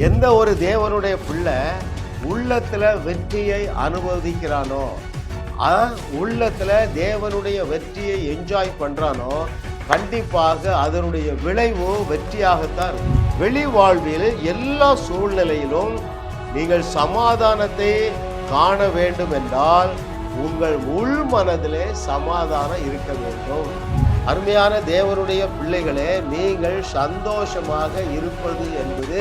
எந்த ஒரு தேவனுடைய பிள்ளை உள்ளத்துல வெற்றியை அனுபவிக்கிறானோ, உள்ளத்துல தேவனுடைய வெற்றியை என்ஜாய் பண்றானோ, கண்டிப்பாக அதனுடைய விளைவு வெற்றியாகத்தான். வெளி வாழ்வில் எல்லா சூழ்நிலையிலும் நீங்கள் சமாதானத்தை காண வேண்டும் என்றால் உங்கள் உள் மனதிலே சமாதானம் இருக்க வேண்டும். அருமையான தேவனுடைய பிள்ளைகளே, நீங்கள் சந்தோஷமாக இருப்பது என்பது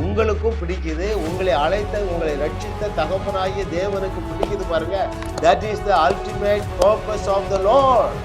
உங்களுக்கும் பிடிக்குது. உங்களை அழைத்த, உங்களை ரட்சித்த தகப்பனாகிய தேவனுக்கு பிடிக்குது பாருங்க. That is the ultimate purpose of the Lord.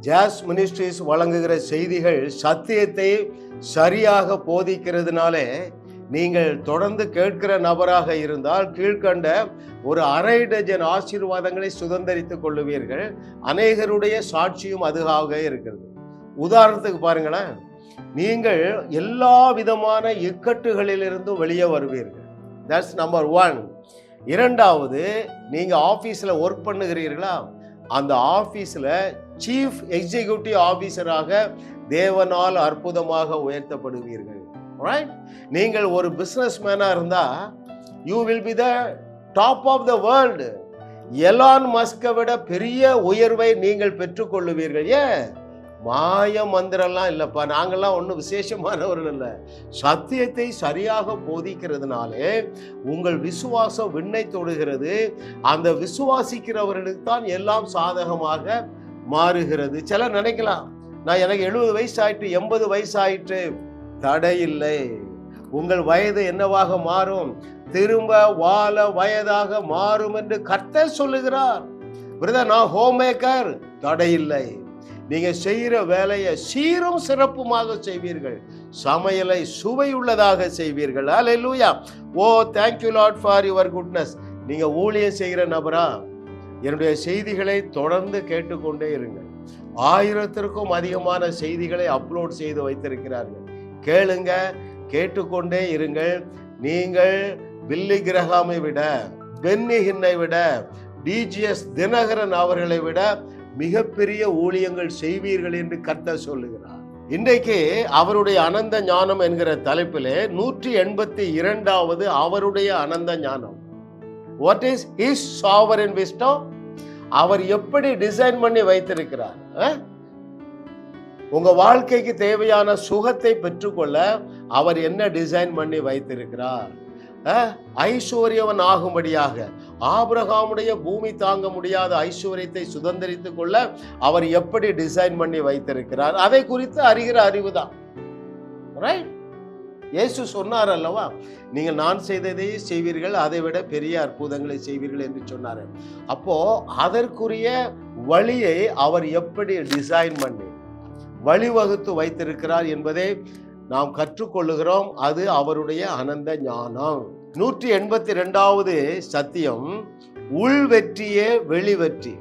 ஜாஸ் மினிஸ்ட்ரிஸ் வழங்குகிற செய்திகள் சத்தியத்தை சரியாக போதிக்கிறதுனாலே நீங்கள் தொடர்ந்து கேட்கிற நபராக இருந்தால் கீழ்கண்ட ஒரு 1/2 டஜன் ஆசீர்வாதங்களை சுதந்திரித்துக் கொள்ளுவீர்கள். அநேகருடைய சாட்சியும் அதுவாக இருக்கிறது. உதாரணத்துக்கு பாருங்களேன், நீங்கள் எல்லா விதமான இக்கட்டுகளிலிருந்தும் வெளியே வருவீர்கள். That's number 1. இரண்டாவது, நீங்க ஆபீஸ்ல ஒர்க் பண்ணுகிறீர்களா, அந்த ஆபீஸ்ல சீஃப் எக்ஸிகியூட்டிவ் ஆபீசராக தேவனால் அற்புதமாக உயர்த்தப்படுவீர்கள். நீங்கள் ஒரு பிசினஸ் மேனா இருந்தா you will be the top of the world. Elon மஸ்கை விட பெரிய உயர்வை நீங்கள் பெற்றுக்கொள்ளுவீர்கள். ஏன்? மாய மந்திரம்லாம் இல்லப்பா, நாங்கள்லாம் ஒன்றும் விசேஷமானவர்கள் இல்லை. சத்தியத்தை சரியாக போதிக்கிறதுனாலே உங்கள் விசுவாசம் விண்ணை தொடுகிறது. அந்த விசுவாசிக்கிறவர்களுக்கு தான் எல்லாம் சாதகமாக மாறுகிறது. சிலர் நினைக்கலாம், நான் எனக்கு 70 வயசு ஆயிட்டு, 80 வயசு ஆயிட்டு. தடை இல்லை. உங்கள் வயது என்னவாக மாறும்? திரும்ப வாழ வயதாக மாறும் என்று கர்த்தர் சொல்லுகிறார். பிரதர், நான் ஹோம் மேக்கர். தடை இல்லை. நீங்க செய்கிற வேலையை சீரும் சிறப்புமாக செய்வீர்கள். சமையலை சுவையுள்ளதாக செய்வீர்கள். Hallelujah. Oh, thank you Lord for your goodness. நீங்க ஊழியம் செய்கிற நபரா? என்னுடைய செய்திகளை தொடர்ந்து கேட்டுக்கொண்டே இருங்கள். 1000க்கும் அதிகமான செய்திகளை அப்லோட் செய்து வைத்திருக்கிறார்கள். கேளுங்க, கேட்டுக்கொண்டே இருங்கள். நீங்கள் பில்லி கிரஹாமை விட, பென்னி ஹின்னை விட, டிஜிஎஸ் தினகரன் அவர்களை விட மிகப்பெரிய ஊழியங்கள் செய்வீர்கள் என்று கர்த்தர் சொல்லுகிறார். இன்றைக்கு அவருடைய அனந்த ஞானம் என்கிற தலைப்பிலே 182வது அவருடைய அனந்த ஞானம். What is his sovereign wisdom? அவர் எப்படி டிசைன் பண்ணி வைத்திருக்கிறார். உங்க வாழ்க்கைக்கு தேவையான சுகத்தை பெற்றுக்கொள்ள அவர் என்ன டிசைன் பண்ணி வைத்திருக்கிறார்? ஐஸ்வர்யவன் ஆகும்படியாக ஆபிரகாமுடைய பூமி தாங்க முடியாத ஐஸ்வர்யத்தை சுதந்திரித்துக் கொள்ள அவர் எப்படி டிசைன் பண்ணி வைத்திருக்கிறார், அதை குறித்து அறிகிற அறிவுதான். இயேசு சொன்னார் அல்லவா, நீங்கள் நான் செய்ததை செய்வீர்கள், அதை விட பெரிய அற்புதங்களை செய்வீர்கள் என்று சொன்னார். அப்போ அதற்குரிய வழியை அவர் எப்படி டிசைன் பண்ணி வழிவகுத்து வைத்திருக்கிறார் என்பதை நாம் கற்றுக்கொள்ளுகிறோம். அது அவருடைய அனந்த ஞானம். 182வது சத்தியம், உள் வெற்றியே வெளி வெற்றி.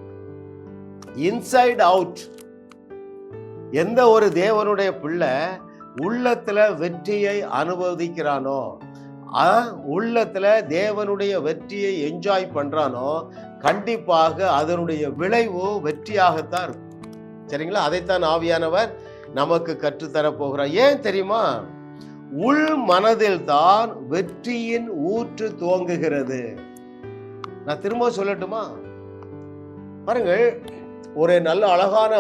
Inside out. எந்த ஒரு தேவனுடைய பிள்ளை உள்ளத்துல வெற்றியை அனுபவிக்கிறானோ, உள்ளத்துல தேவனுடைய வெற்றியை என்ஜாய் பண்றானோ, கண்டிப்பாக அதனுடைய விளைவு வெற்றியாகத்தான் இருக்கும். சரிங்களா? அதைத்தான் ஆவியானவர் நமக்கு கற்றுத்தர போகிறார். ஏன் தெரியுமா? உள் மனதில் தான் வெற்றியின் ஊற்று துவங்குகிறது. நான் திரும்ப சொல்லட்டுமா? பாருங்கள், ஒரு நல்ல அழகான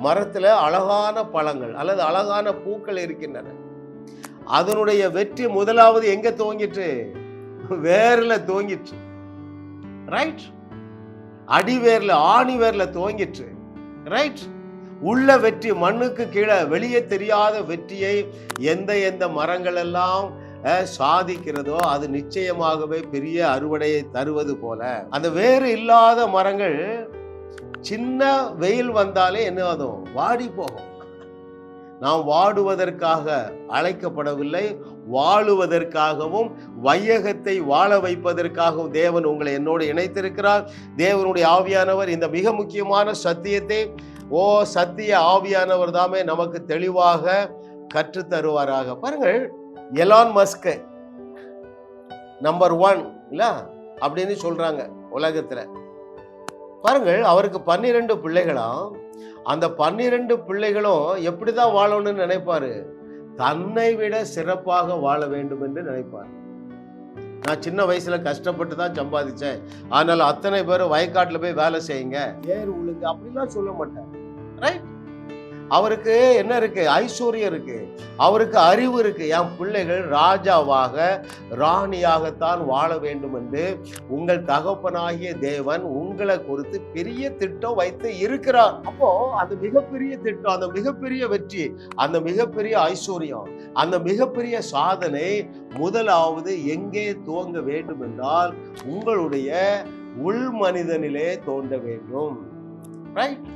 மரத்துல அழகான பழங்கள் அல்லது அழகான பூக்கள் இருக்கின்றன. அதனுடைய வெற்றி முதலாவது எங்க துவங்கிற்று? வேர்ல துவங்கிற்று. ரைட்? அடிவேர்ல, ஆணி வேர்ல துவங்கிற்று. ரைட்? உள்ள வெற்றி, மண்ணுக்கு கீழே வெளியே தெரியாத வெற்றியை எந்த மரங்கள் எல்லாம் சாதிக்கிறதோ அது நிச்சயமாகவே பெரிய அறுவடையை தருவது போல, அந்த வேறு இல்லாத மரங்கள் சின்ன வெயில் வந்தாலே என்ன ஆகும்? வாடி போகும். நாம் வாடுவதற்காக அழைக்கப்படவில்லை, வாழுவதற்காகவும் வையகத்தை வாழ வைப்பதற்காகவும் தேவன் உங்களை என்னோடு இணைத்திருக்கிறார். தேவனுடைய ஆவியானவர் இந்த மிக முக்கியமான சத்தியத்தை சத்திய ஆவியானவர் தாமே நமக்கு தெளிவாக கற்று தருவாராக. பாருங்கள், எலான் மஸ்க் நம்பர் 1 இல்ல அப்படின்னு சொல்றாங்க உலகத்துல. பாருங்கள், அவருக்கு 12 பிள்ளைகளாம். அந்த 12 பிள்ளைகளும் எப்படிதான் வாழணும்னு நினைப்பாரு? தன்னை விட சிறப்பாக வாழ வேண்டும் என்று நினைப்பார். நான் சின்ன வயசுல கஷ்டப்பட்டு தான் சம்பாதிச்சேன், ஆனால் அத்தனை பேரும் வயக்காட்டுல போய் வேலை செய்யுங்க, ஏர் உழுங்க அப்படிலாம் சொல்ல மாட்டார். ரைட்? அவருக்கு என்ன இருக்கு? ஐஸ்வர்யம் இருக்கு, அவருக்கு அறிவு இருக்கு. என் பிள்ளைகள் ராஜாவாக ராணியாகத்தான் வாழ வேண்டும் என்று உங்கள் தகப்பனாகிய தேவன் உங்களை குறித்து பெரிய திட்டம் வைத்து இருக்கிறார். அப்போ அந்த மிகப்பெரிய திட்டம், அந்த மிகப்பெரிய வெற்றி, அந்த மிகப்பெரிய ஐஸ்வர்யம், அந்த மிகப்பெரிய சாதனை முதலாவது எங்கே துவங்க வேண்டும் என்றால் உங்களுடைய உள் மனிதனிலே தோன்ற வேண்டும். ரைட்?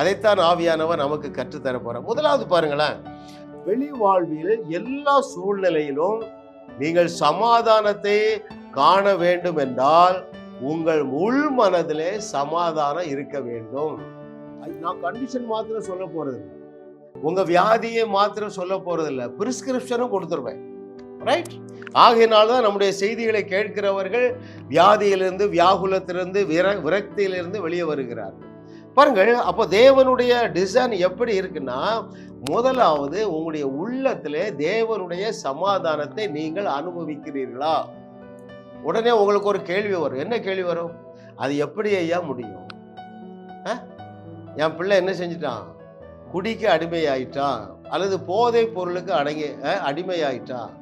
அதைத்தான் ஆவியானவர் நமக்கு கற்றுத்தர போற. முதலாவது பாருங்களேன், வெளி வாழ்வில் எல்லா சூழ்நிலையிலும் நீங்கள் சமாதானத்தை காண வேண்டும் என்றால் உங்கள் உள் மனதிலே சமாதானம் இருக்க வேண்டும். நான் கண்டிஷன் மாத்திரம் சொல்ல போறது இல்லை, உங்க வியாதியை மாத்திரம் சொல்ல போறது இல்லை, பிரிஸ்கிரிப்ஷனும் கொடுத்துருவேன். ரைட்? ஆகையினால்தான் நம்முடைய செய்திகளை கேட்கிறவர்கள் வியாதியிலிருந்து, வியாகுலத்திலிருந்து, விரக்தியிலிருந்து வெளியே வருகிறார்கள். பாருங்கள், அப்போ தேவனுடைய டிசைன் எப்படி இருக்குன்னா, முதலாவது உங்களுடைய உள்ளத்திலே தேவனுடைய சமாதானத்தை நீங்கள் அனுபவிக்கிறீர்களா? உடனே உங்களுக்கு ஒரு கேள்வி வரும். என்ன கேள்வி வரும்? அது எப்படி ஐயா முடியும்? என் பிள்ளை என்ன செஞ்சிட்டான்? குடிக்கு அடிமையாயிட்டான், அல்லது போதை பொருளுக்கு அடிமையாயிட்டான்.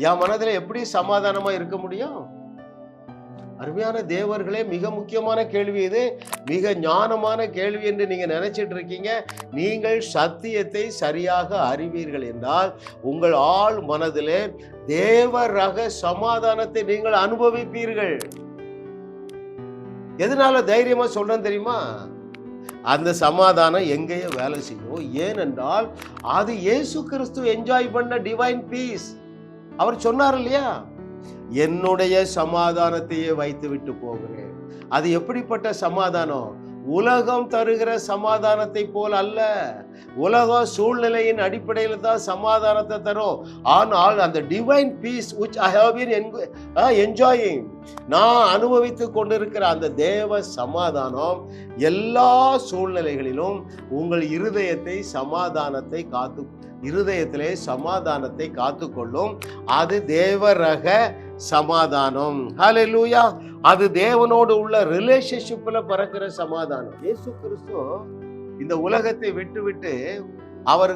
என் மனதில் எப்படி சமாதானமா இருக்க முடியும்? அருமையான தேவர்களே, மிக முக்கியமான கேள்வி இது, மிக ஞானமான கேள்வி என்று நீங்க நினைச்சிட்டு இருக்கீங்க. நீங்கள் சத்தியத்தை சரியாக அறிவீர்கள் என்றால் உங்கள் ஆள் மனதிலே தேவ ரக சமாதானத்தை நீங்கள் அனுபவிப்பீர்கள். எதனால தைரியமா சொல்றேன் தெரியுமா? அந்த சமாதானம் எங்கேயோ வேலை செய்யும். ஏனென்றால் அது இயேசு கிறிஸ்து என்ஜாய் பண்ண டிவைன் பீஸ். அவர் சொன்னார் இல்லையா, என்னுடைய சமாதானத்தையே வைத்து விட்டு போகிறேன். அது எப்படிப்பட்ட சமாதானம்? உலகம் தருகிற சமாதானத்தை போல் அல்ல. உலகம் சூழ்நிலையின் அடிப்படையில் தான் சமாதானத்தை தரும். ஆனால் அந்த divine piece which I have been enjoying, நான் அனுபவித்துக் கொண்டிருக்கிற அந்த தேவ சமாதானம் எல்லா சூழ்நிலைகளிலும் உங்கள் இருதயத்திலே சமாதானத்தை காத்துக்கொள்ளும். அது தேவ ரக சமாதானம். ஹல்லேலூயா! அது தேவனோடு உள்ள ரிலேஷன்ஷிப்ல பிறக்கிற சமாதானம். இயேசு கிறிஸ்து இந்த உலகத்தை விட்டு அவர்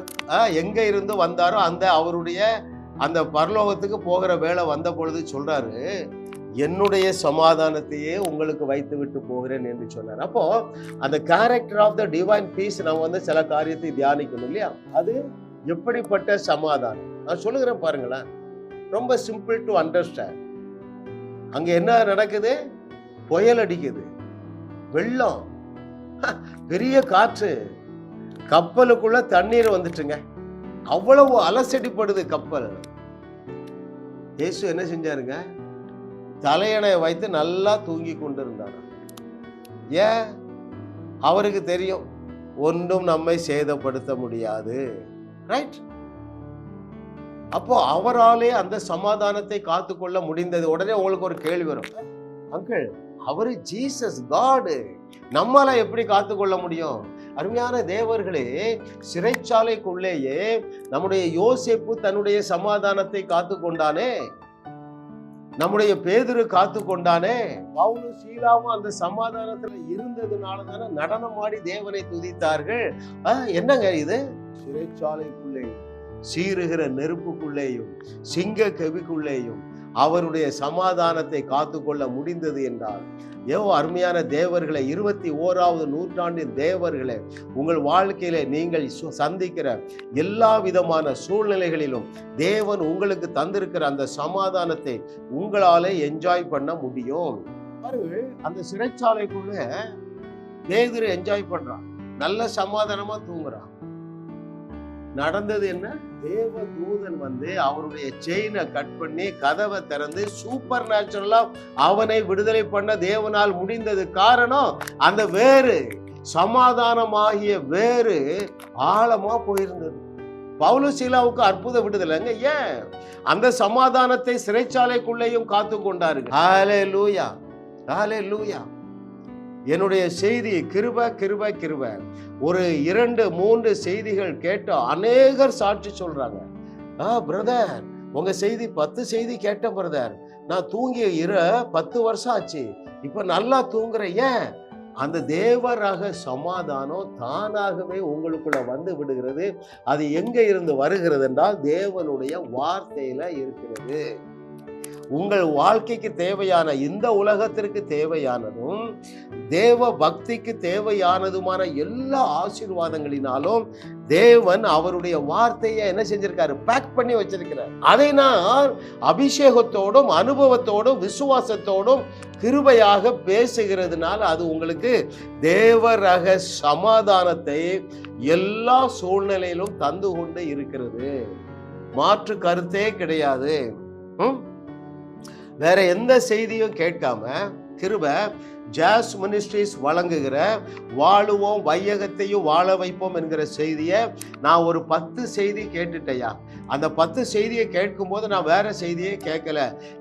எங்க இருந்து வந்தாரோ அவருடைய அந்த பரலோகத்துக்கு போகிற வேளை வந்த பொழுது சொல்றாரு, என்னுடைய சமாதானத்தையே உங்களுக்கு வைத்து விட்டு போகிறேன் என்று சொன்னார். அப்போ அந்த character of the divine peace நம்ம சில காரியத்தை தியானிக்கணும் இல்லையா? அது எப்படிப்பட்ட சமாதானம்? நான் சொல்லுகிறேன் பாருங்களேன், ரொம்ப சிம்பிள் டு அண்டர்ஸ்டாண்ட். அங்க என்ன நடக்குது? புயல் அடிக்குது, வெள்ளம், பெரிய காற்று, கப்பலுக்குள்ள தண்ணீர் வந்துட்டுங்க, அவ்வளவு அலசடிப்படுது கப்பல். இயேசு என்ன செஞ்சாருங்க? தலையணை வைத்து நல்லா தூங்கி கொண்டிருந்தார். ஏன்? அவருக்கு தெரியும் ஒன்றும் நம்மை சேதப்படுத்த முடியாது. ரைட்? அப்போ அவராலே அந்த சமாதானத்தை காத்துக்கொள்ள முடிந்தது. உடனே உங்களுக்கு ஒரு கேள்வி வரும், அங்கிள் அவரு ஜீசஸ் காட், நம்மால எப்படி காத்துக்கொள்ள முடியும்? அருமையான தேவர்களே, சிறைச்சாலைக்குள்ளேயே நம்முடைய யோசேப்பு தன்னுடைய சமாதானத்தை காத்து கொண்டானே, நம்முடைய பேதுரு காத்து கொண்டானே, பவுலும் சீலாவும் அந்த சமாதானத்துல இருந்ததுனால தானே நடனம் ஆடி தேவனை துதித்தார்கள். என்னங்க இது? சிறைச்சாலைக்குள்ளேயும் சீறுகிற நெருப்புக்குள்ளேயும் சிங்க கவிக்குள்ளேயும் அவருடைய சமாதானத்தை காத்துக்கொள்ள முடிந்தது என்றால், அருமையான தேவர்களே, 21வது நூற்றாண்டின் தேவர்களே, உங்கள் வாழ்க்கையில நீங்கள் சந்திக்கிற எல்லா விதமான சூழ்நிலைகளிலும் தேவன் உங்களுக்கு தந்திருக்கிற அந்த சமாதானத்தை உங்களாலே என்ஜாய் பண்ண முடியும். அந்த சிறைச்சாலைக்குள்ள பேதுரு என்ஜாய் பண்றான், நல்ல சமாதானமா தூங்குறான். நடந்தது என்ன? தேவ தூதன் வந்து அவருடைய செயினை கட் பண்ணி கதவை திறந்து சூப்பர் நேச்சுரலா அவனை விடுதலை பண்ண தேவனால் முடிந்தது. காரணம், அந்த வேறு சமாதானமாகிய வேறு ஆழமா போயிருந்தது. பவுலும் சீலாவுக்கு அற்புத விடுதலைங்க. ஏன்? அந்த சமாதானத்தை சிறைச்சாலைக்குள்ளேயும் காத்து கொண்டார்கள். ஹல்லேலூயா, ஹல்லேலூயா. என்னுடைய செய்தி கிருபை கிருபை கிருபை. ஒரு 2-3 செய்திகள் கேட்ட அநேகர் சாட்சி சொல்றாங்க. பிரதர், உங்க செய்தி 10 செய்தி கேட்டேன் பிரதர், நான் தூங்கிய 10 வருஷம் ஆச்சு, இப்ப நல்லா தூங்குறேன். ஏன்? அந்த தேவ ரக சமாதானம் தானாகவே உங்களுக்குள்ள வந்து விடுகிறது. அது எங்க இருந்து வருகிறது என்றால் தேவனுடைய வார்த்தையில இருக்கிறது. உங்கள் வாழ்க்கைக்கு தேவையான, இந்த உலகத்திற்கு தேவையானதும் தேவ பக்திக்கு தேவையானதுமான எல்லா ஆசீர்வாதங்களினாலும் தேவன் அவருடைய வார்த்தையை என்ன செஞ்சிருக்காரு? பேக் பண்ணி வச்சிருக்கிறார். அதை நான் அபிஷேகத்தோடும் அனுபவத்தோடும் விசுவாசத்தோடும் கிருபையாக பேசுகிறதுனால அது உங்களுக்கு தேவ ரக சமாதானத்தை எல்லா சூழ்நிலையிலும் தந்து கொண்டு இருக்கிறது. மாற்று கருத்தே கிடையாது. வேற எந்த செய்தியும் கேட்காம கிருபை ஜாஸ் மினிஸ்ட்ரிஸ் வழங்குகிற வாழுவோம் வையகத்தையும் வாழ வைப்போம் என்கிற செய்தியை நான் ஒரு 10 செய்தி கேட்டுட்டையா. அந்த 10 செய்தியை கேட்கும் போது நான் வேற செய்தியை கேட்கல.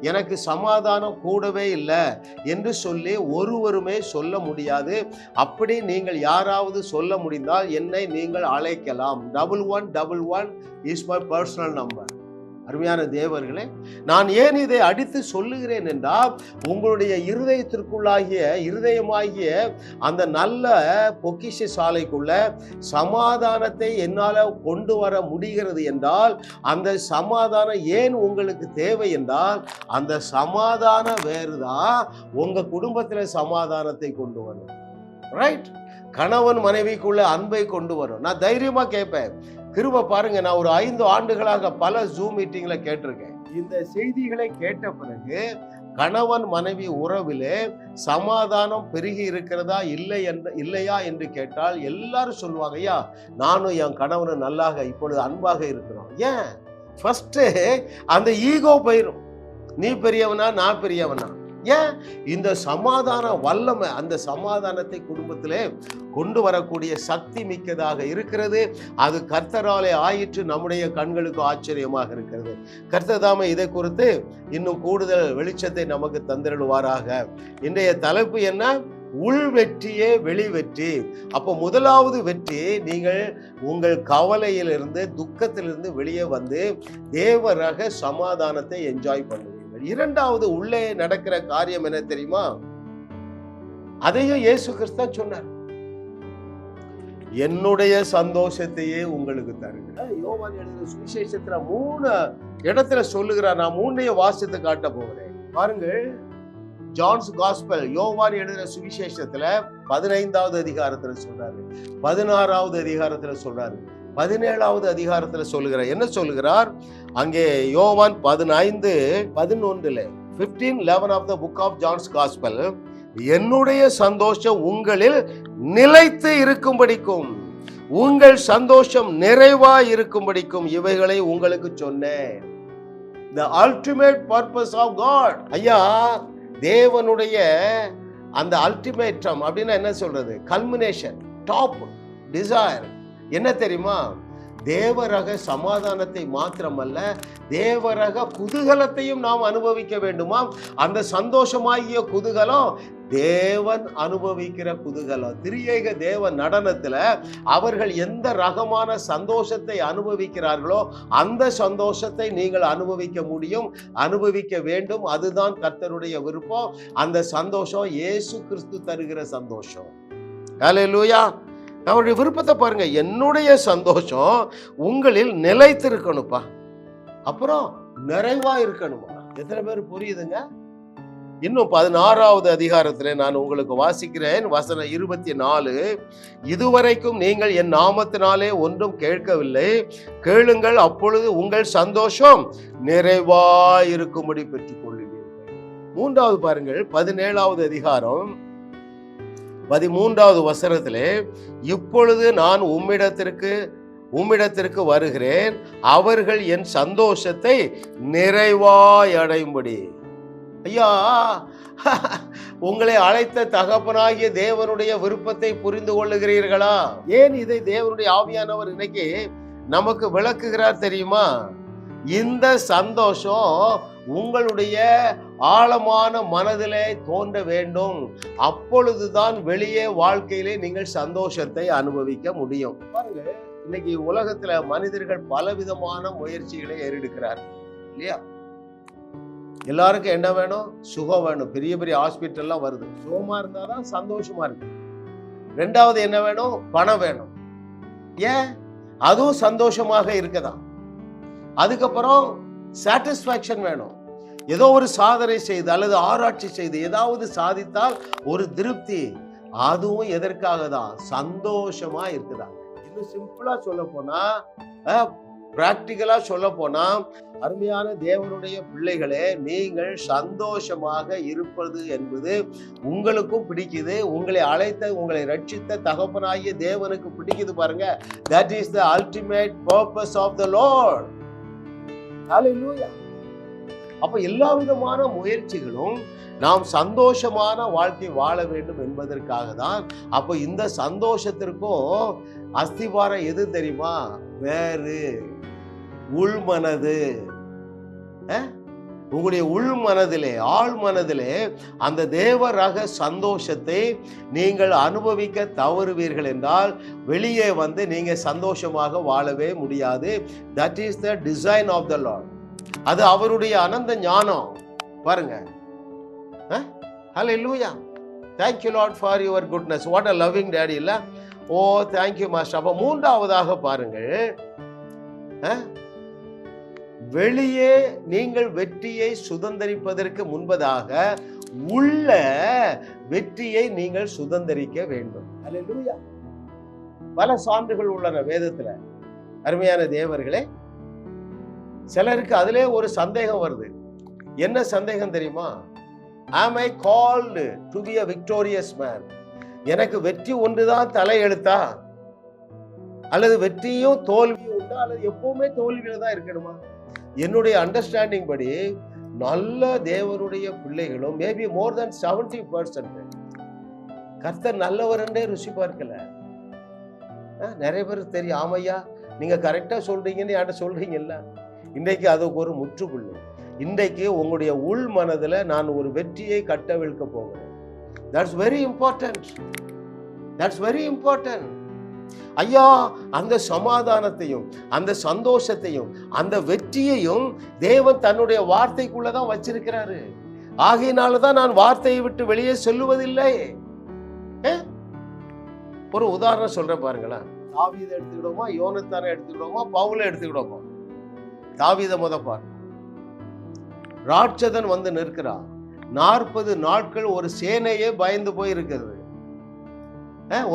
எனக்கு சமாதானம் கூடவே இல்லை என்று சொல்லி ஒருவருமே சொல்ல முடியாது. அப்படி நீங்கள் யாராவது சொல்ல முடிந்தால் என்னை நீங்கள் அழைக்கலாம். 1111 இஸ் மை பர்சனல் நம்பர். அருமையான தேவர்களே, நான் ஏன் இதை அடித்து சொல்லுகிறேன் என்றால் உங்களுடைய இருதயமாகிய அந்த நல்ல பொக்கிஷ சாலைக்குள்ள சமாதானத்தை என்னால் கொண்டு வர முடிகிறது என்றால் அந்த சமாதானம் ஏன் உங்களுக்கு தேவை என்றால் அந்த சமாதானம் வேறுதான் உங்க குடும்பத்தில் சமாதானத்தை கொண்டு வரும். ரைட்? கணவன் மனைவிக்குள்ள அன்பை கொண்டு வரும். நான் தைரியமா கேட்பேன். கிருபை பாருங்க, நான் ஒரு 5 ஆண்டுகளாக பல ஜூம் மீட்டிங்ல கேட்டிருக்கேன். இந்த செய்திகளை கேட்ட பிறகு கணவன் மனைவி உறவிலே சமாதானம் பெருகி இருக்கிறதா இல்லையா என்று கேட்டால் எல்லாரும் சொல்லுவாங்க, ஐயா நானும் என் கணவனும் நல்லாக இப்பொழுது அன்பாக இருக்கிறோம். ஏன்? ஃபர்ஸ்ட் அந்த ஈகோ போயிடும். நீ பெரியவனா நான் பெரியவனா. ஏன்? இந்த சமாதான வல்லமை, அந்த சமாதானத்தை குடும்பத்திலே கொண்டு வரக்கூடிய சக்தி மிக்கதாக இருக்கிறது. அது கர்த்தராலே ஆயிற்று. நம்முடைய கண்களுக்கு ஆச்சரியமாக இருக்கிறது. கர்த்தர் தாமே இதை குறித்து இன்னும் கூடுதல் வெளிச்சத்தை நமக்கு தந்திருவாராக. இன்றைய தலைப்பு என்ன? உள் வெற்றியே வெளி வெற்றி. அப்போ முதலாவது வெற்றி, நீங்கள் உங்கள் கவலையிலிருந்து துக்கத்திலிருந்து வெளியே வந்து தேவ ரக சமாதானத்தை என்ஜாய் பண்ணுவீங்க. இரண்டாவது, உள்ளே நடக்கிற காரியம் என்ன தெரியுமா? அதையும் இயேசு கிறிஸ்து சொன்னார். என்னுடைய சந்தோஷத்தையே உங்களுக்கு தருகிறேன். யோவான் எழுதின சுவிசேஷத்துல 3 இடத்துல சொல்லுகிறார். நான் 3 வாசித்து காட்ட போகிறேன். பாருங்கள், ஜான்ஸ் காஸ்பல், யோவான் எழுதின சுவிசேஷத்துல 15வது அதிகாரத்துல சொல்றாரு, 16வது அதிகாரத்துல சொல்றாரு, 17வது அதிகாரத்துல சொல்லுகிறார். என்ன சொல்லுகிறார்? அங்கே யோவான் 15:11 15:11 of the book of John's gospel, என்னுடைய சந்தோஷம் உங்களில் நிலைத்து இருக்கும்படிக்கும், உங்கள் சந்தோஷம் நிறைவா இருக்கும்படிக்கும் இவைகளை உங்களுக்கு சொன்னேன். The ultimate purpose of God. ஐயா, தேவனுடைய அந்த அல்டிமேட்டம் அப்படின்னா என்ன சொல்றது? கல்மினேஷன், டாப் டிசைர் என்ன தெரியுமா? தேவரக சமாதானத்தை மாத்திரமல்ல, தேவரக குதூகலத்தையும் நாம் அனுபவிக்க வேண்டுமா? அந்த சந்தோஷமாகிய குதூகலம் தேவன் அனுபவிக்கிற குதூகலம். திரியேக தேவ நடனத்துல அவர்கள் எந்த ரகமான சந்தோஷத்தை அனுபவிக்கிறார்களோ அந்த சந்தோஷத்தை நீங்கள் அனுபவிக்க முடியும், அனுபவிக்க வேண்டும். அதுதான் கர்த்தருடைய விருப்பம். அந்த சந்தோஷம் இயேசு கிறிஸ்து தருகிற சந்தோஷம். ஹல்லேலூயா. அவருடைய விருப்பத்தை பாருங்க. என்னுடைய சந்தோஷம் உங்களில் நிலைத்திருக்கணும்ப்பா, அப்புறம் நிறைவா இருக்கணுமா? எத்தனை பேர் புரியுதுங்க? இன்னும் 16வது அதிகாரத்துல நான் உங்களுக்கு வாசிக்கிறேன், வசனம் 24. இதுவரைக்கும் நீங்கள் என் நாமத்தினாலே ஒன்றும் கேட்கவில்லை, கேளுங்கள், அப்பொழுது உங்கள் சந்தோஷம் நிறைவாயிருக்கும்படி பெற்றுக் கொள்ளுவீர்கள். 3வது பாருங்கள், 17வது அதிகாரம் 13வது வசனத்திலே, இப்பொழுது நான் உம்மிடத்திற்கு உம்மிடத்திற்கு வருகிறேன், அவர்கள் என் சந்தோஷத்தை நிறைவாய் அடையும்படி. ஐயா, உங்களை அழைத்த தகப்பனாகிய தேவனுடைய விருப்பத்தை புரிந்து கொள்ளுகிறீர்களா? ஏன் இதை தேவனுடைய ஆவியானவர் இன்னைக்கு நமக்கு விளக்குகிறார் தெரியுமா? இந்த சந்தோஷம் உங்களுடைய ஆழமான மனதிலே தோன்ற வேண்டும். அப்பொழுதுதான் வெளியே வாழ்க்கையிலே நீங்கள் சந்தோஷத்தை அனுபவிக்க முடியும். பாருங்க, இன்னைக்கு உலகத்துல மனிதர்கள் பலவிதமான முயற்சிகளை ஏறெடுக்கிறார் இல்லையா? எல்லாருக்கும் என்ன வேணும்? சுகம் வேணும். பெரிய பெரிய ஹாஸ்பிட்டல்லாம் வருது. சுகமா இருந்தாதான் சந்தோஷமா இருக்கு. ரெண்டாவது என்ன வேணும்? பணம் வேணும். ஏன்? அதுவும் சந்தோஷமாக இருக்கதான். அதுக்கப்புறம் சாட்டிஸ்பாக்சன் வேணும். ஏதோ ஒரு சாதனை செய்து அல்லது ஆராய்ச்சி செய்து ஏதாவது சாதித்தால் ஒரு திருப்தி, அதுவும் எதற்காக தான்? சந்தோஷமா இருக்குதா. இன்னும் சிம்பிளா சொல்ல போனா, பிராக்டிக்கலா சொல்ல போனா, அருமையான தேவனுடைய பிள்ளைகளே, நீங்கள் சந்தோஷமாக இருப்பது என்பது உங்களுக்கும் பிடிக்குது. உங்களை அழைத்த, உங்களை ரட்சித்த தகப்பனாகிய தேவனுக்கு பிடிக்குது. பாருங்க, that is the ultimate purpose of the Lord. Hallelujah. அப்ப எல்லா விதமான முயற்சிகளும் நாம் சந்தோஷமான வாழ்க்கை வாழ வேண்டும் என்பதற்காக தான். அப்ப இந்த சந்தோஷத்திற்கும் அஸ்திவாரம் எது தெரியுமா? வேறு உள்மனது. உங்களுடைய உள் மனதிலே, ஆழ் மனதிலே அந்த தேவ ரக சந்தோஷத்தை நீங்கள் அனுபவிக்க தவறுவீர்கள் என்றால் வெளியே வந்து நீங்க சந்தோஷமாக வாழவே முடியாது. That is the design of the Lord. அது அவருடைய அனந்த ஞானம். பாருங்க. ஹல்லேலூயா. Thank you Lord for your goodness. What a loving daddy இல்ல? ஓ thank you master. அப்ப மூன்றாவதாக பாருங்கள், வெளியே நீங்கள் வெற்றியை சுதந்தரிப்பதற்கு முன்பதாக உள்ள வெற்றியை நீங்கள் சுதந்தரிக்க வேண்டும். ஹல்லேலூயா. பல சான்றுகள் உள்ளன வேதத்துல. அருமையான தேவர்களே, சிலருக்கு அதிலே ஒரு சந்தேகம் வருது. என்ன சந்தேகம் தெரியுமா? Am I called to be a victorious man? எனக்கு வெற்றி ஒன்றுதான் தலையெழுத்தா, அல்லது வெற்றியும் தோல்வியும் உண்டா, அல்லது எப்பவுமே தோல்வியில தான் இருக்கணுமா? என்னுடைய அண்டர்ஸ்டாண்டிங் படி நல்ல தேவனுடைய பிள்ளைகளும் மேபி மோர் தென் 70% கர்த்தர் நல்லவர் என்றே ருசி பார்க்கல. நிறைய பேர் தெரியும், ஆமையா நீங்க கரெக்டா சொல்றீங்கன்னு என்கிட்ட சொல்றீங்கல்ல. இன்றைக்கு அதுக்கு ஒரு முற்றுப்புள்ளி. இன்றைக்கு உங்களுடைய உள் மனதுல நான் ஒரு வெற்றியை கட்டவிழ்க்க போகிறேன். That's very important. That's very important. ஐயா, அந்த சமாதானத்தையும் அந்த சந்தோஷத்தையும் அந்த வெற்றியையும் தேவன் தன்னுடைய வார்த்தைக்குள்ளதான் வச்சிருக்கிறாரு. ஆகையினாலதான் நான் வார்த்தையை விட்டு வெளியே சொல்லுவதில்லை. ஒரு உதாரணம் சொல்றேன் பாருங்களேன். தாவீதை எடுத்துக்கிடுவோமா, யோனத்தானை எடுத்துக்கிடுவோமா, பவுலை எடுத்துக்கிடுவோமா? தாவீதை முதப்பார். ராட்சதன் வந்து நிற்கிறான். 40 நாட்கள் ஒரு சேனையே பயந்து போய் இருக்கிறது.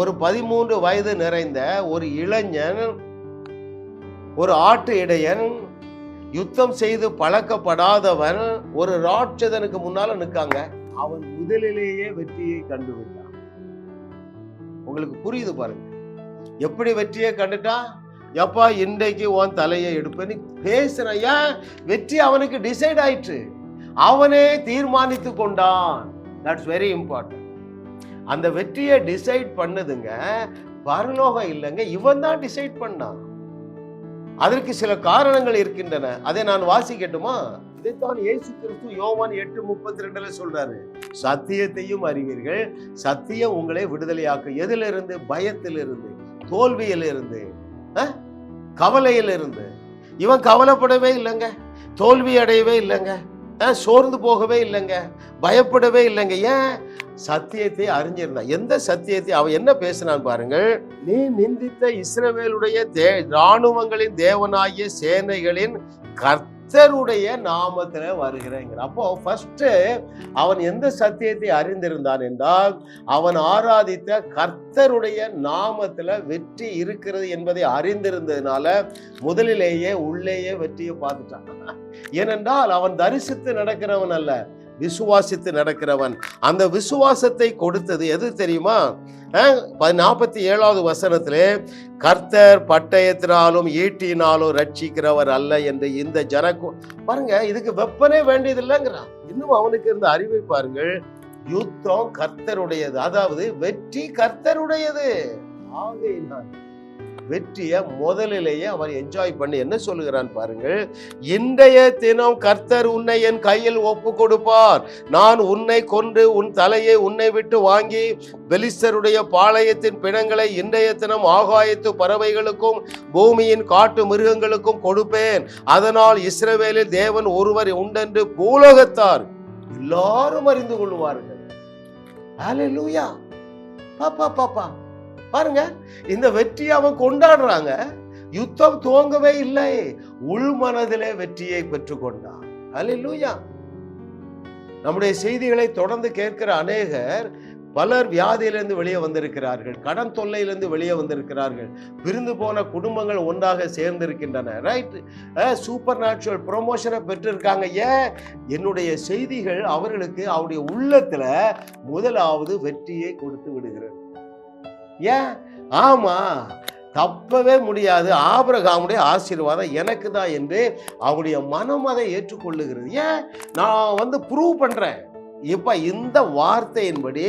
ஒரு 13 வயது நிறைந்த ஒரு இளைஞன், ஒரு ஆட்டு இடையன், யுத்தம் செய்து பழக்கப்படாதவன் ஒரு ராட்சதனுக்கு முன்னால நிற்காங்க. அவன் முதலிலேயே வெற்றியை கண்டுவிட்டான். உங்களுக்கு புரியுது பாருங்க, எப்படி வெற்றியை கண்டுட்டான்? எப்பா இன்றைக்கு உன் தலையை எடுப்பேன்னு பேசுற. ஏன்? வெற்றி அவனுக்கு டிசைட் ஆயிற்று. அவனே தீர்மானித்து கொண்டான். That's very important. அந்த வெற்றியை டிசைட் பண்ணதுங்க பரலோகம் இல்லைங்க, இவன் தான் டிசைட் பண்ணான். அதற்கு சில காரணங்கள் இருக்கின்றன. அதை நான் வாசிக்கட்டுமா? இதைத்தான் இயேசு கிறிஸ்து யோவான் 8:32 சொல்றாரு. சத்தியத்தையும் அறிவீர்கள், சத்தியம் உங்களை விடுதலையாக்கும். எதிலிருந்து? பயத்திலிருந்து, தோல்வியிலிருந்து, கவலையிலிருந்து. இவன் கவலைப்படவே இல்லைங்க, தோல்வி அடையவே இல்லைங்க, சோர்ந்து போகவே இல்லைங்க, பயப்படவே இல்லைங்க. ஏன்? சத்தியத்தை அறிஞ்சிருந்தான். எந்த சத்தியத்தை? அவன் என்ன பேசினான் பாருங்கள். நீ நிந்தித்த இஸ்ரவேலுடைய இராணுவங்களின் தேவனாகிய சேனைகளின் கர்த்தருடைய நாமத்துல வருகிறேங்கிற. அப்போ ஃபர்ஸ்ட் அவன் எந்த சத்தியத்தை அறிந்திருந்தான் என்றால், அவன் ஆராதித்த கர்த்தருடைய நாமத்துல வெற்றி இருக்கிறது என்பதை அறிந்திருந்ததுனால முதலிலேயே உள்ளேயே வெற்றியை பார்த்துட்டான். ஏனென்றால் அவன் தரிசித்து நடக்கிறவன் அல்ல, விசுவாசித்து நடக்கிறவன். அந்த விசுவாசத்தை கொடுத்தது எது தெரியுமா? 47வது வசனத்திலே, கர்த்தர் பட்டயத்தினாலும் ஈட்டினாலும் ரட்சிக்கிறவர் அல்ல என்று இந்த பாருங்க, இதுக்கு வெப்பனே வேண்டியது இல்லைங்கிறான். இன்னும் அவனுக்கு இருந்த அறிவை பாருங்கள். யுத்தம் கர்த்தருடையது, அதாவது வெற்றி கர்த்தருடையது. ஆகையினால் வெற்றியை முதலிலேயே அவன் என்ஜாய் பண்ணி என்ன சொல்லுகிறான் பாருங்கள். இன்றைய தினம் கர்த்தர் உன்னை என் கையில் ஒப்பு கொடுப்பார். நான் உன்னை கொன்று உன் தலையை உன்னை விட்டு வாங்கி பெலிஸ்தருடைய பாளையத்தின் பிணங்களை இன்றைய தினம் ஆகாயத்து பறவைகளுக்கும் பூமியின் காட்டு மிருகங்களுக்கும் கொடுப்பேன். அதனால் இஸ்ரவேலில் தேவன் ஒருவர் உண்டென்று பூலோகத்தார் எல்லாரும் அறிந்து கொள்வார்கள். ஹல்லேலூயா. பாப்பா பாப்பா பாருங்க, இந்த வெற்றியை அவன் கொண்டாடுறாங்க. யுத்தம் துவங்கவே இல்லை, உள்மனதிலே வெற்றியை பெற்றுக்கொண்டான். ஹல்லேலூயா. நம்முடைய செய்திகளை தொடர்ந்து கேட்கிற அநேகர் பலர் வியாதியிலிருந்து வெளியே வந்திருக்கிறார்கள், கடன் தொல்லையிலிருந்து வெளியே வந்திருக்கிறார்கள், பிரிந்து போன குடும்பங்கள் ஒன்றாக சேர்ந்திருக்கின்றன. ரைட், சூப்பர் நேச்சுரல் ப்ரொமோஷனை பெற்றிருக்காங்க. ஏன்? என்னுடைய செய்திகள் அவர்களுக்கு அவருடைய உள்ளத்துல முதலாவது வெற்றியை கொடுத்து விடுகிறது. ஏன்? ஆமா, தப்பவே முடியாது, ஆபிரகாமுடைய ஆசீர்வாதம் எனக்கு தான் என்று அவருடைய மனம் அதை ஏற்றுக்கொள்ளுகிறது. ஏன்? நான் ப்ரூவ் பண்றேன். இப்ப இந்த வார்த்தையின்படி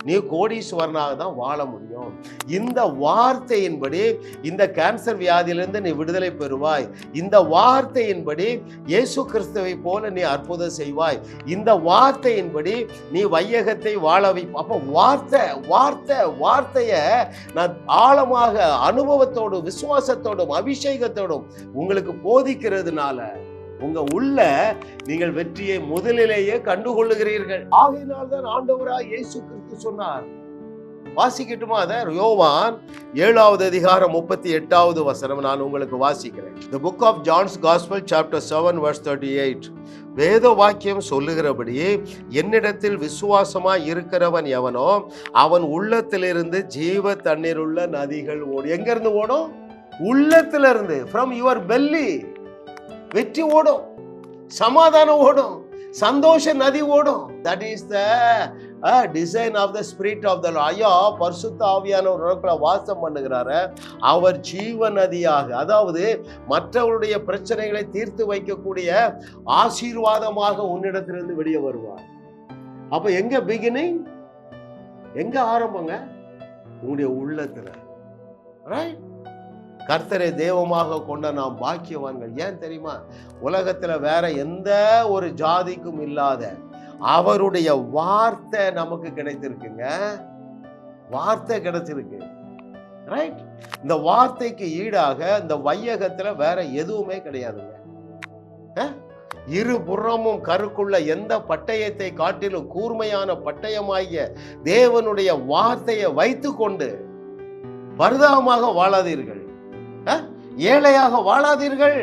நீ கோடீஸ்வரனாக தான் வாழ முடியும். இந்த வார்த்தையின்படி இந்த கேன்சர் வியாதியிலிருந்து நீ விடுதலை பெறுவாய். இந்த வார்த்தையின்படி இயேசு கிறிஸ்துவை போல நீ அற்புதம் செய்வாய். இந்த வார்த்தையின்படி நீ வையகத்தை வாழ வை. அப்ப வார்த்தைய நான் ஆழமாக அனுபவத்தோடும் விசுவாசத்தோடும் அபிஷேகத்தோடும் உங்களுக்கு போதிக்கிறதுனால உங்க உள்ள நீங்கள் வெற்றியை முதலிலேயே கண்டுகொள்ளுகிறீர்கள். ஆகையினால்தான் ஆண்டவராய் இயேசு கிறிஸ்து சொன்னார். வாசிக்கட்டுமா? அதை யோவான் 7வது அதிகாரம் 38வது வசனம் நான் உங்களுக்கு வாசிக்கிறேன். The book of John's Gospel chapter 7 verse 38. வேத வாக்கியம் சொல்லுகிறபடி என்னிடத்தில் விசுவாசமாய் இருக்கிறவன் எவனோ அவன் உள்ளத்திலிருந்து ஜீவ தண்ணீருள்ள நதிகள் ஓடும். எங்க இருந்து ஓடும்? உள்ளத்திலிருந்து. From your belly வெற்றி ஓடும், சமாதானம் ஓடும், சந்தோஷ நதி ஓடும். That is the design of the spirit of the Lord. ஐயா பரிசுத்த ஆவியானவர் வாசம் பண்ணுகிறாரு. அவர் ஜீவ நதியாக, அதாவது மற்றவருடைய பிரச்சனைகளை தீர்த்து வைக்கக்கூடிய ஆசீர்வாதமாக உன்னிடத்திலிருந்து வெளியே வருவார். அப்ப எங்க பிகினிங்? எங்க ஆரம்பங்க? உங்களுடைய உள்ளத்துல. ரைட்? கர்த்தரை தெய்வமாக கொண்ட நாம் பாக்கியவான்கள். ஏன் தெரியுமா? உலகத்துல வேற எந்த ஒரு ஜாதிக்கும் இல்லாத அவருடைய வார்த்தை நமக்கு கிடைத்திருக்குங்க. வார்த்தை கிடைச்சிருக்கு. ரைட்? இந்த வார்த்தைக்கு ஈடாக இந்த வையகத்துல வேற எதுவுமே கிடையாதுங்க. இருபுறமும் கருக்குள்ள எந்த பட்டயத்தை காட்டிலும் கூர்மையான பட்டயமாகிய தேவனுடைய வார்த்தையை வைத்து கொண்டு பரிதாபமாக வாழாதீர்கள், ஏழையாக வாழாதீர்கள்.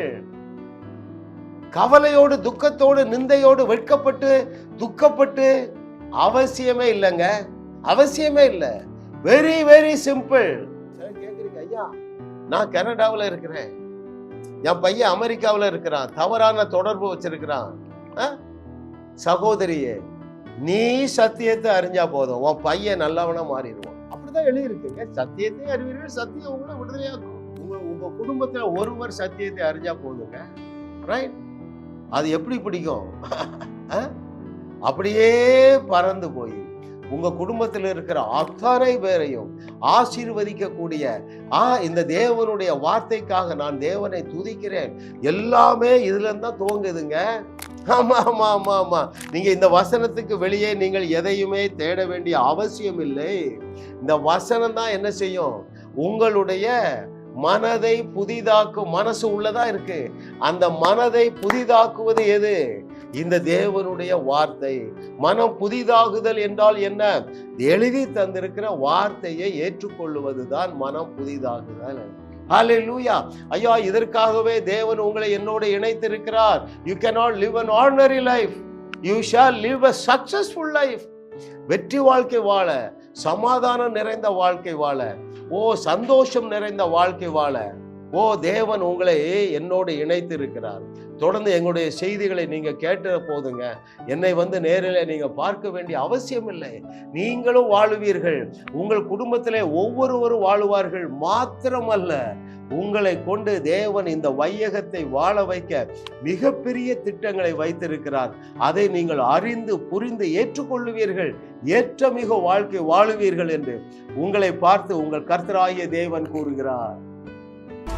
கவலையோடு துக்கத்தோடு நிந்தையோடு வெட்கப்பட்டு துக்கப்பட்டு அவசியமே இல்லைங்க, அவசியமே இல்லை. Very very simple. கேக்குறீங்க, ஐயா நான் கனடாவில் இருக்கிறேன், என் பையன் அமெரிக்காவில் இருக்கிறான், தவறான தொடர்பு வச்சிருக்கிறான். சகோதரியே, நீ சத்தியத்தை அறிஞ்சா போதும், உன் பையன் நல்லவனா மாறிடுவான். அப்படிதான் எழுதியிருக்குங்க. சத்தியத்தை அறிவீர்கள், சத்தியம் உங்களை விடுதலையாக்கும். உங்க குடும்பத்துல ஒருவர் சத்தியத்தை அறிஞ்சா போதுங்க. ரைட்? அது எப்படி பிடிக்கும்? அப்படியே பறந்து போய் உங்க குடும்பத்தில் இருக்கிற அத்தனை பேரையும் ஆசீர்வதிக்கக்கூடிய இந்த தேவனுடைய வார்த்தைக்காக நான் தேவனை துதிக்கிறேன். எல்லாமே இதுல இருந்தா துவங்குதுங்க. ஆமா ஆமா ஆமா ஆமா. நீங்க இந்த வசனத்துக்கு வெளியே நீங்கள் எதையுமே தேட வேண்டிய அவசியம் இல்லை. இந்த வசனம் தான் என்ன செய்யும்? உங்களுடைய மனதை புதிதாக்கும். மனசு உள்ளதா இருக்கு, அந்த மனதை புதிதாக்குவது எது? இந்த தேவனுடைய வார்த்தை. மனம் புதிதாகுதல் என்றால் என்ன? எழுதி தந்திருக்கிற வார்த்தையை ஏற்றுக்கொள்வதுதான் மனம் புதிதாகுதல். ஹல்லேலூயா. ஐயா, இதற்காகவே தேவன் உங்களை என்னோடு இணைத்திருக்கிறார். You cannot live an ordinary life. You shall live a successful life. வெற்றி வாழ்க்கை வாழ, சமாதானம் நிறைந்த வாழ்க்கை வாழ, சந்தோஷம் நிறைந்த வாழ்க்கை வாழ தேவன் உங்களை என்னோடு இணைத்து இருக்கிறார். தொடர்ந்து எங்களுடைய செய்திகளை நீங்க கேட்ட போதுங்க, என்னை நேரில் நீங்க பார்க்க வேண்டிய அவசியம் இல்லை. நீங்களும் வாழுவீர்கள், உங்கள் குடும்பத்திலே ஒவ்வொருவரும் வாழுவார்கள். மாத்திரமல்ல, உங்களை கொண்டு தேவன் இந்த வையகத்தை வாழ வைக்க மிகப்பெரிய திட்டங்களை வைத்திருக்கிறார். அதை நீங்கள் அறிந்து புரிந்து ஏற்றுக்கொள்ளுவீர்கள், ஏற்றமிகு வாழ்க்கை வாழுவீர்கள் என்று உங்களை பார்த்து உங்கள் கர்த்தராகிய தேவன் கூறுகிறார்.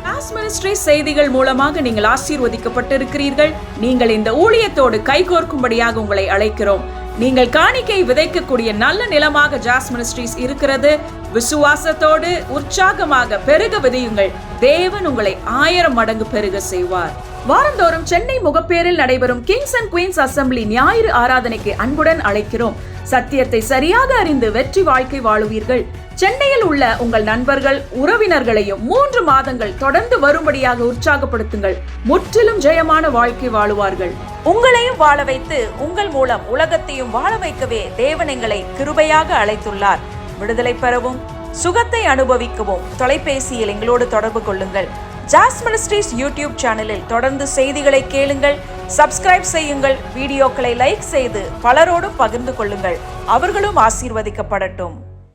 ஜாஸ் மினிஸ்ட்ரி செய்திகள் மூலமாக நீங்கள் ஆசீர்வதிக்கப்பட்டிருக்கிறீர்கள். நீங்கள் இந்த ஊழியத்தோடு கைகோர்க்கும்படியாக உங்களை அழைக்கிறோம். நீங்கள் காணிக்கை விதைக்கக்கூடிய நல்ல நிலமாக ஜாஸ் மினிஸ்ட்ரிஸ் இருக்கிறது. விசுவாசத்தோடு உற்சாகமாக பெருக விதையுங்கள். தேவன் உங்களை 1000 மடங்கு பெருக செய்வார். வாரந்தோறும் சென்னை முகப்பேரில் நடைபெறும் கிங்ஸ் அண்ட் குயின்ஸ் அசம்பிளி ஞாயிறு ஆராதனைக்கு அன்புடன் அழைக்கிறோம். சத்தியத்தை சரியாக அறிந்து வெற்றி வாழ்க்கை வாழுவீர்கள். சென்னையில் உள்ள உங்கள் நண்பர்கள் உறவினர்களையும் 3 மாதங்கள் தொடர்ந்து வரும்படியாக உற்சாகப்படுத்துங்கள். முற்றிலும் ஜெயமான வாழ்க்கை வாழுவார்கள். உங்களையும் வாழ வைத்து உங்கள் மூலம் உலகத்தையும் வாழ வைக்கவே தேவன் எங்களை கிருபையாக அழைத்துள்ளார். விடுதலை பெறவும் சுகத்தை அனுபவிக்கவும் தொலைபேசியில் எங்களோடு தொடர்பு கொள்ளுங்கள். ஜாஸ் மினிஸ்ட்ரீஸ் யூடியூப் சேனலில் தொடர்ந்து செய்திகளை கேளுங்கள். சப்ஸ்கிரைப் செய்யுங்கள். வீடியோக்களை லைக் செய்து பலரோடு பகிர்ந்து கொள்ளுங்கள். அவர்களும் ஆசீர்வதிக்கப்படட்டும்.